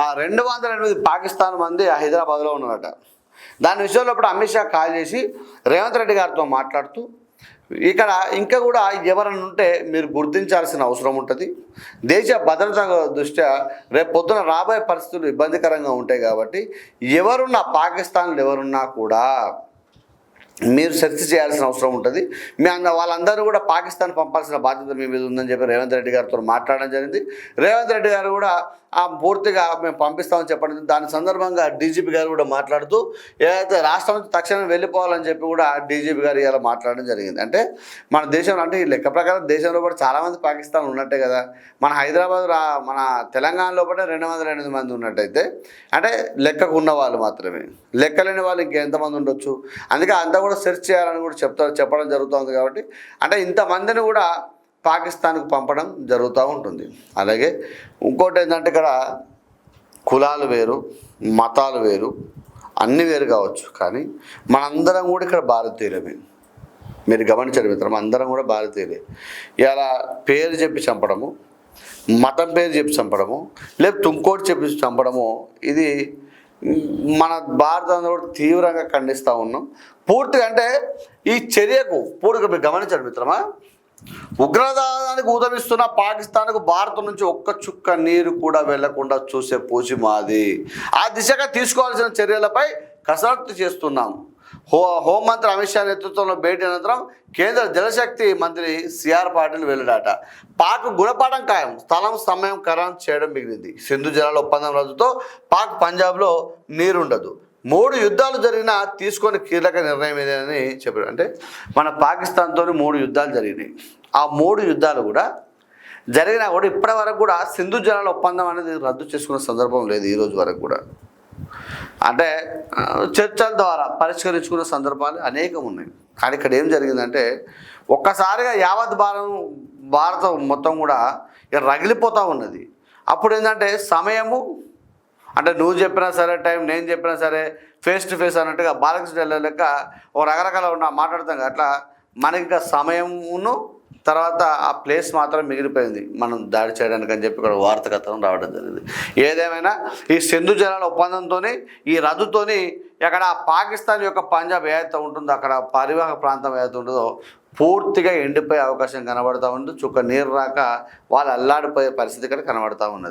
ఆ 208 పాకిస్తాన్ మంది హైదరాబాద్లో ఉన్నారట. దాని విషయంలో ఇప్పుడు అమిత్ షా కాల్ చేసి రేవంత్ రెడ్డి గారితో మాట్లాడుతూ ఇక్కడ ఇంకా కూడా ఎవరన్నా ఉంటే మీరు గుర్తించాల్సిన అవసరం ఉంటుంది. దేశ భద్రత దృష్ట్యా రేపు పొద్దున రాబోయే పరిస్థితులు ఇబ్బందికరంగా ఉంటాయి కాబట్టి ఎవరున్నా పాకిస్తాన్లో ఎవరున్నా కూడా మీరు సెర్చ్ చేయాల్సిన అవసరం ఉంటుంది. వాళ్ళందరూ కూడా పాకిస్తాన్ పంపాల్సిన బాధ్యత మీ మీద ఉందని చెప్పి రేవంత్ రెడ్డి గారితో మాట్లాడడం జరిగింది. రేవంత్ రెడ్డి గారు కూడా పూర్తిగా మేము పంపిస్తామని చెప్పడం. దాని సందర్భంగా డీజీపీ గారు కూడా మాట్లాడుతూ ఏదైతే రాష్ట్రం నుంచి తక్షణం వెళ్ళిపోవాలని చెప్పి కూడా డీజీపీ గారు ఇలా మాట్లాడడం జరిగింది. అంటే మన దేశంలో అంటే ఈ లెక్క ప్రకారం దేశంలో కూడా చాలామంది పాకిస్తాన్ ఉన్నట్టే కదా. మన హైదరాబాద్ మన తెలంగాణలో కూడా 208 మంది ఉన్నట్టయితే అంటే లెక్కకు ఉన్న వాళ్ళు మాత్రమే, లెక్కలేని వాళ్ళు ఇంకెంతమంది ఉండొచ్చు. అందుకే అంతా కూడా సెర్చ్ చేయాలని కూడా చెప్పడం జరుగుతుంది. కాబట్టి అంటే ఇంతమందిని కూడా పాకిస్తాన్కు పంపడం జరుగుతూ ఉంటుంది. అలాగే ఇంకోటి ఏంటంటే ఇక్కడ కులాలు వేరు, మతాలు వేరు, అన్నీ వేరు కావచ్చు, కానీ మనందరం కూడా ఇక్కడ భారతీయులమే. మీరు గమనించండి మిత్రం, అందరం కూడా భారతీయులే. ఇలా పేరు చెప్పి చంపడము, మతం పేరు చెప్పి చంపడము, లేకపోతే ఇంకోటి చెప్పి చంపడము, ఇది మన భారతంలో కూడా తీవ్రంగా ఖండిస్తూ ఉన్నాం. పూర్తిగా అంటే ఈ చర్యకు పూర్తిగా మీరు గమనించండి మిత్రమా, ఉగ్రవాదానికి ఊదమిస్తున్న పాకిస్తాన్కు భారత్ నుంచి ఒక్క చుక్క నీరు కూడా వెళ్లకుండా చూసే పూచి మాది. ఆ దిశగా తీసుకోవాల్సిన చర్యలపై కసరత్తు చేస్తున్నాం. హోంమంత్రి అమిత్ షా నేతృత్వంలో భేటీ అనంతరం కేంద్ర జలశక్తి మంత్రి సిఆర్ పాటిల్ వెళ్లాడట. పాక్ గుణపాఠం ఖాయం, స్థలం సమయం ఖరారు చేయడం మిగిలింది. సింధు జలాల ఒప్పందం రద్దుతో పాక్ పంజాబ్లో నీరుండదు. 3 యుద్ధాలు జరిగినా తీసుకొని కీలక నిర్ణయం ఏదని చెప్పారు. అంటే మన పాకిస్తాన్తో 3 యుద్ధాలు జరిగినాయి. ఆ 3 యుద్ధాలు కూడా జరిగినా కూడా ఇప్పటి వరకు కూడా సింధు జలాల ఒప్పందం అనేది రద్దు చేసుకున్న సందర్భం లేదు ఈ రోజు వరకు కూడా. అంటే చర్చల ద్వారా పరిష్కరించుకున్న సందర్భాలు అనేకం ఉన్నాయి. కానీ ఇక్కడ ఏం జరిగిందంటే ఒక్కసారిగా యావత్ భారతం మొత్తం కూడా రగిలిపోతూ ఉన్నది. అప్పుడు ఏంటంటే సమయము అంటే నువ్వు చెప్పినా సరే టైం, నేను చెప్పినా సరే ఫేస్ టు ఫేస్ అన్నట్టుగా బాలకృష్ణ లెక్క ఓ రకరకాల మాట్లాడతాం. అట్లా మనకి ఇంకా సమయమును తర్వాత ఆ ప్లేస్ మాత్రం మిగిలిపోయింది మనం దాడి చేయడానికి అని చెప్పి ఇక్కడ వార్త కథనం రావడం జరిగింది. ఏదేమైనా ఈ సింధు జలాల ఒప్పందంతో ఈ రద్దుతోని అక్కడ పాకిస్తాన్ యొక్క పంజాబ్ ఏదైతే ఉంటుందో అక్కడ పరివాహక ప్రాంతం ఏదైతే ఉంటుందో పూర్తిగా ఎండిపోయే అవకాశం కనబడుతూ ఉంది. చుక్క నీరు రాక వాళ్ళు అల్లాడిపోయే పరిస్థితి ఇక్కడ కనబడుతూ ఉన్నది.